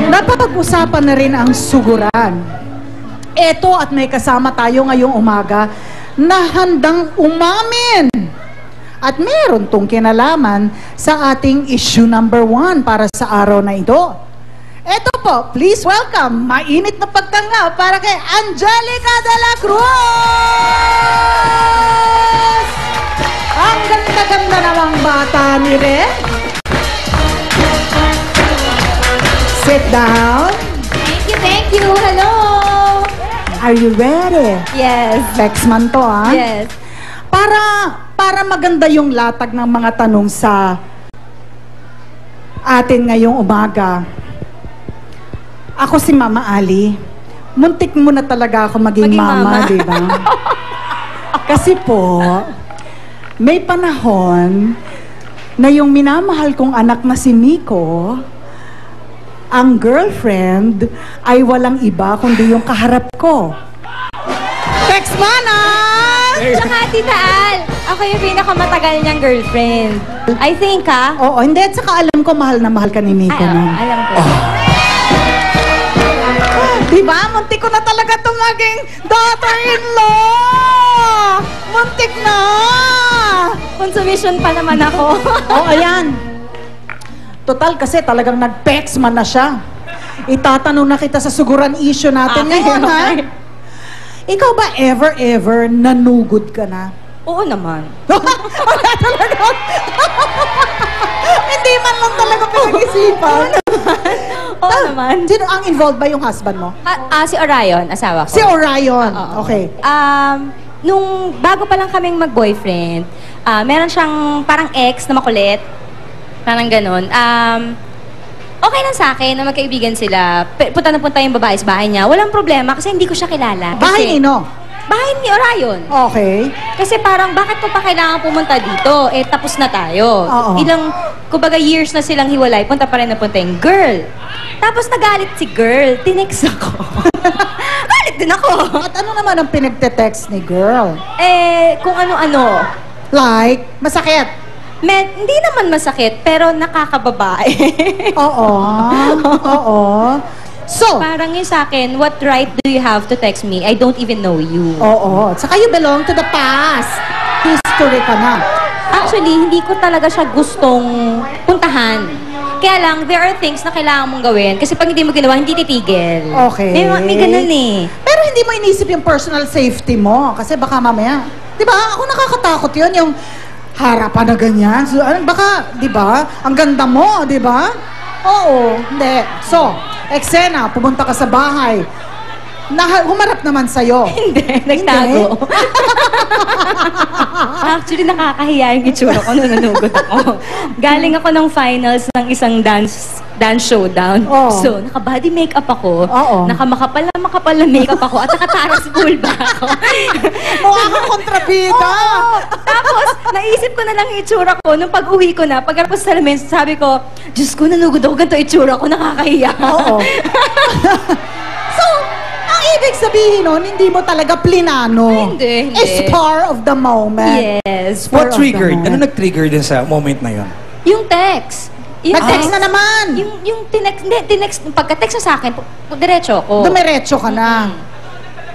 Napapag-usapan na rin ang suguran. Eto at may kasama tayo ngayong umaga na handang umamin. At meron tong kinalaman sa ating issue number 1 para sa araw na ito. Eto po, please welcome, mainit na pagtanga para kay Angelica de la Cruz! Ang ganda-ganda namang bata ni Ren. Sit down. Thank you. Hello. Are you ready? Yes. Lexman to, ha? Yes. Para maganda yung latag ng mga tanong sa atin ngayong umaga. Ako si Mama Ali. Muntik mo na talaga ako maging mama, di ba? Kasi po, may panahon na yung minamahal kong anak na si Miko, ang girlfriend ay walang iba kundi yung kaharap ko. Tex Mana! Tsaka, Tita Al, ako yung pinakamatagal niyang girlfriend. I think, ha? Oo, hindi. At saka alam ko mahal na mahal ka ni Miko. Ay, no? alam ko. Diba? Muntik ko na talaga itong maging daughter-in-law! Muntik na! Consummation pa naman ako. Oh, ayan. Total kasi talagang nag-pex man na siya. Itatanong na kita sa suguran issue natin ngayon, ha? Ikaw ba ever nanugod ka na? Oo naman. Wala talaga. Hindi man lang talaga pinag-isipan. Oo naman. Sino ang involved ba yung husband mo? Si Orion, asawa ko. Si Orion. Oo. Okay. Nung bago pa lang kaming mag-boyfriend, meron siyang parang ex na makulit. Parang ganun. Okay lang sa akin na magkaibigan sila. Punta na punta yung babae sa bahay niya. Walang problema kasi hindi ko siya kilala. Bahay nino? Bahay ni Orion. Okay. Kasi parang bakit ko pa kailangan pumunta dito? Eh, tapos na tayo. Oo. Kumbaga years na silang hiwalay, punta pa rin na punta yung girl. Tapos nagalit si girl, tinext ako. Galit din ako. At ano naman ang pinagte-text ni girl? Eh, kung ano-ano. Like, masakit. Hindi naman masakit, pero nakakababae. Oo. Oo. So, Parang yun sa akin, what right do you have to text me? I don't even know you. oo. Saka you belong to the past. History ka na. Actually, hindi ko talaga siya gustong puntahan. Kaya lang, there are things na kailangan mong gawin. Kasi pag hindi mo ginawa, hindi titigil. Okay. May ganun eh. Pero hindi mo inisip yung personal safety mo. Kasi baka mamaya, di ba? Ako nakakatakot yun, yung harapan na ganyan. So, baka, di ba? Ang ganda mo, di ba? Oo. Hindi. So, eksena, pumunta ka sa bahay. Humarap naman sa'yo. Hindi, nagtago. Actually, nakakahiya yung itsura ko nung nanugod ako. Galing ako ng finals ng isang dance showdown. Oo. So, naka-body makeup ako. Oo. Naka-makapal na makeup ako at naka-taras bulba ako. Mukha kang kontrabida. Oo. Tapos, naisip ko na lang yung itsura ko. Nung pag-uwi ko na, pagkatapos sa salamin, sabi ko, Diyos ko, nanugod ako, ganito itsura ko, nakakahiya. Oo. So, ang ibig sabihin nun, hindi mo talaga plinano. Hindi. Spur of the moment. Yes. Spur What of the triggered? moment. Ano nag-trigger din sa moment na yun? Yung text. Yung Nag-text na naman. Yung tinext, pagka-text na sa akin, diretso ako. Dumiretso ka na.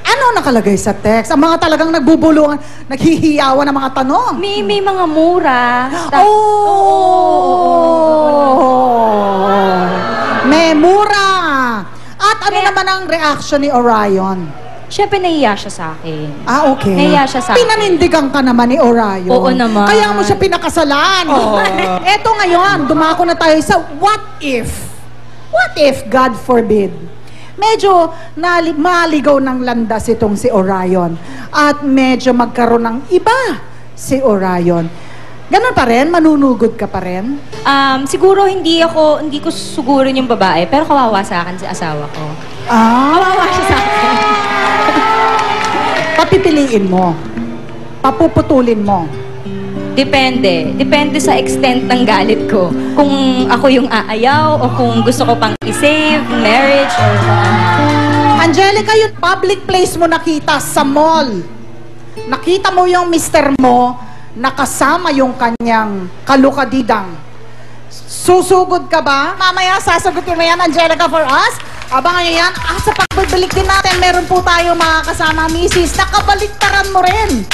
Ano nakalagay sa text? Ang mga talagang nagbubulungan, naghihiyawan ng mga tanong. May mga mura. Memura! At ano naman ang reaction ni Orion? Siyempre, nahiya siya sa akin. Ah, okay. Nahiya siya sa akin. Pinanindigan ka naman ni Orion. Oo naman. Kaya mo siya pinakasalan. Eto ngayon, dumako na tayo sa what if? What if, God forbid, medyo maligaw ng landas itong si Orion at medyo magkaroon ng iba si Orion. Ganon pa rin? Manunugod ka pa rin? Siguro hindi ko sugurin yung babae, pero kawawa sa akin si asawa ko. Kawawa siya sa akin. Papipiliin mo. Papuputulin mo. Depende. Depende sa extent ng galit ko. Kung ako yung aayaw o kung gusto ko pang i-save, marriage, or Angelica, yung public place mo nakita sa mall. Nakita mo yung mister mo nakasama yung kanyang kalukadidang. Susugod ka ba? Mamaya sasagutin mo yan, Angelica, for us. Abangan nyo yan. Sa pagbalik din natin, meron po tayo mga kasama, misis. Nakabaliktaran mo rin.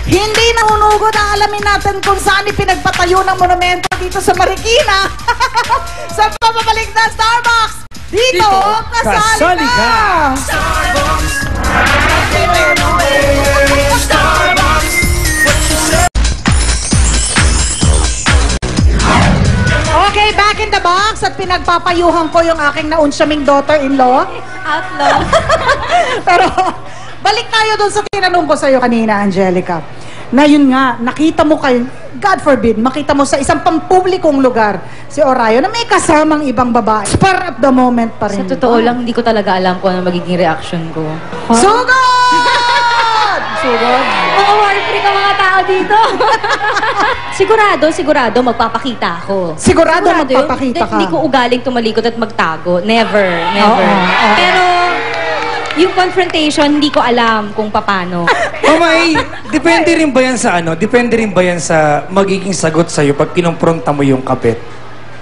Hindi nahunugod ang alamin natin kung saan ipinagpatayo ng monumento dito sa Marikina. Sa papabalik na Starbucks. Dito, kasali ka! Okay, back in the box at pinagpapayuhan ko yung aking naunsyaming daughter-in-law. Outlaw. Pero, balik tayo dun sa tinanong ko sa'yo kanina, Angelica. Na yun nga, nakita mo kayo, God forbid, makita mo sa isang pampublikong lugar si Orayo na may kasamang ibang babae. Spur of the moment pa rin. Sa totoo lang, hindi ko talaga alam kung ano magiging reaction ko. Sugod! Sugod? Mga warfree ka mga tao dito. sigurado, magpapakita ako. Sigurado yun. magpapakita ka. Hindi ko ugaling tumalikod at magtago. Never. Oo. Pero, yung confrontation, hindi ko alam kung paano. Mamay, depende rin ba yan sa ano? Depende rin ba yan sa magiging sagot sa'yo pag kinumpronta mo yung kabit?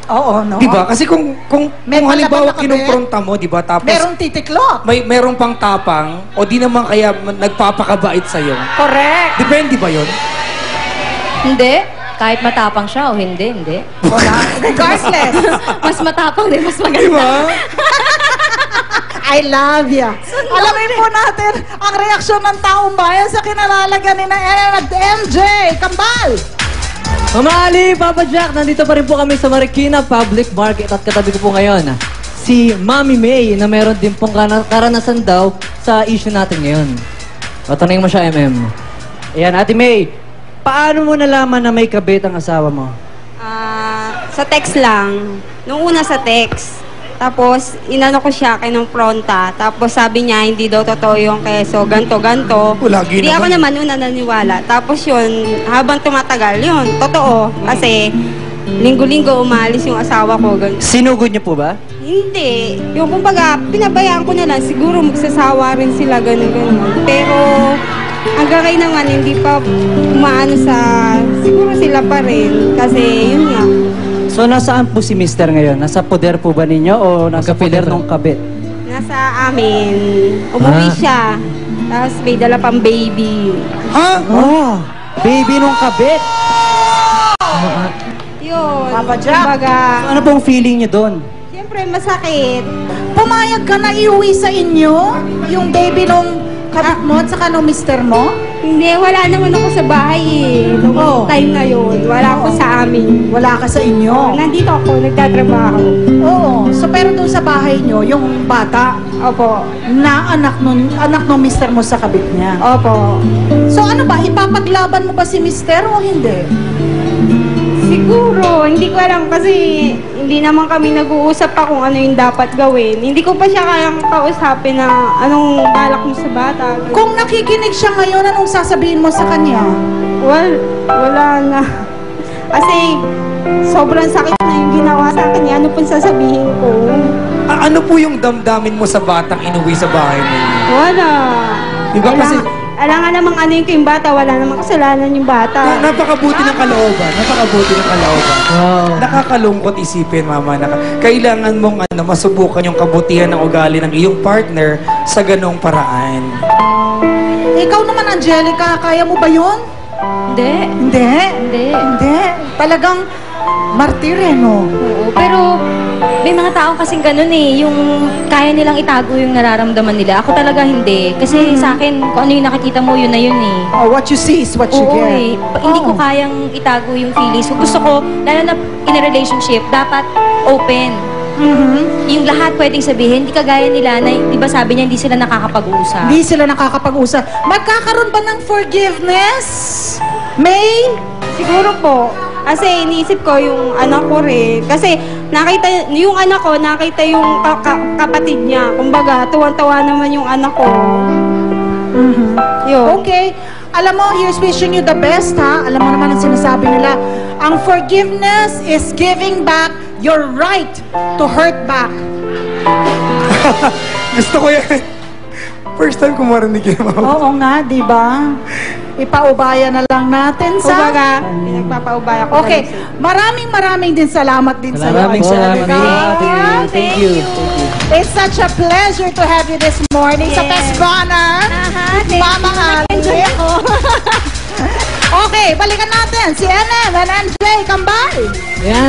Oo, no? Diba? Kasi kung May halimbawa palaban na kabit. kinumpronta mo, diba? Tapos Merong titiklop. merong pang tapang o di naman kaya nagpapakabait sa'yo. Correct. Depende ba yun? Hindi. Kahit matapang siya o hindi. Wala. Regardless. Mas matapang din, mas maganda. Diba? I love ya. Alamin po natin ang reaksyon ng taong bayan sa kinalalagan ni na at MJ Kambal. Mama Ali, Papa Jack, nandito pa rin po kami sa Marikina Public Market at katabi ko po ngayon si Mami May na meron din pong karanasan daw sa issue natin ngayon. O, tanongin mo siya, MM. Ayan, Ate May, paano mo nalaman na may kabit ang asawa mo? Sa text lang. Nung una sa text. Tapos, inano ko siya kinumpronta. Tapos sabi niya, hindi daw totoo yung keso, ganto. Lagi Hindi ako naman. naman una naniwala. Tapos yun, habang tumatagal, yun, totoo. Kasi, linggo-linggo umalis yung asawa ko. Ganun. Sinugod niyo po ba? Hindi. Yung kumbaga, pinabayaan ko na lang. Siguro magsasawa rin sila, ganun. Pero, hanggang ngayon naman, hindi pa umaano sa... Siguro sila pa rin. Kasi, yun nga. So, nasaan po si Mister ngayon? Nasa poder po ba ninyo o nasa poder ng kabit? Nasa amin. Umuwi siya. Tapos may dala pang baby. Ha? Oh, baby nung kabit! Yun. Papa Jack. Kumbaga, Ano pong feeling niyo doon? siyempre masakit. Pumayag ka na iuwi sa inyo yung baby nung kabit mo at saka nung mister mo? Hindi, wala naman ako sa bahay eh. Nung Oh. time na yun, wala ako sa amin. Wala ka sa inyo. Nandito ako, nagtatrabaho. Oo. So pero doon sa bahay nyo, yung bata Opo. na anak nung mister mo sa kabit niya. Opo. So ano ba, ipapaglaban mo ba si mister o hindi? Siguro, hindi ko alam kasi hindi naman kami nag-uusap pa kung ano yung dapat gawin. Hindi ko pa siya kayang kausapin na anong balak mo sa bata. Kung nakikinig siya ngayon, anong sasabihin mo sa kanya? Well, wala na. Kasi sobrang sakit na yung ginawa sa akin. Ano pong sasabihin ko? Ano po yung damdamin mo sa batang inuwi sa bahay ninyo? Wala. Diba kasi Alam nga namang ano yung bata. Wala namang kasalanan yung bata. napakabuti ng kalooban. Napakabuti ng kalooban. Wow. Nakakalungkot isipin, mama, na kailangan mong masubukan yung kabutihan ng ugali ng iyong partner sa ganong paraan. Ikaw naman, Angelica, kaya mo ba yun? Hindi. Hindi. Hindi. Talagang martir eh, no? Oo, pero may mga tao kasing ganun eh, yung kaya nilang itago yung nararamdaman nila. Ako talaga hindi. Kasi sa akin, kung ano yung nakikita mo, yun na yun eh. Oh, what you see is what you Oo get. eh. Hindi ko kayang itago yung feelings. Gusto ko, lalo na in a relationship, dapat open. Mhm. Yung lahat pwedeng sabihin, hindi kagaya nila na, di ba sabi niya, hindi sila nakakapag-usap. Hindi sila nakakapag-usap. Magkakaroon ba ng forgiveness? May? Siguro po. Kasi iniisip ko yung anak ko rin. Kasi nakita, yung anak ko, nakita yung kapatid niya. Kumbaga, tuwan-tawa naman yung anak ko. Mhm. Yun. Okay. Alam mo, here's wishing you the best, ha? Alam mo naman ang sinasabi nila. Ang forgiveness is giving back your right to hurt back. Gusto ko yan. First time ko marinig yan, mama. Oo nga, di ba? ipaubaya na lang natin sa... Kumbaga, pinagpapaubaya ko. Okay, maraming din salamat din sa iyo. Maraming salamat. Angelica. Thank you. It's such a pleasure to have you this morning sa Pesbana. Mama Ali. Okay, balikan natin si MM and NJ Kambal. Yan.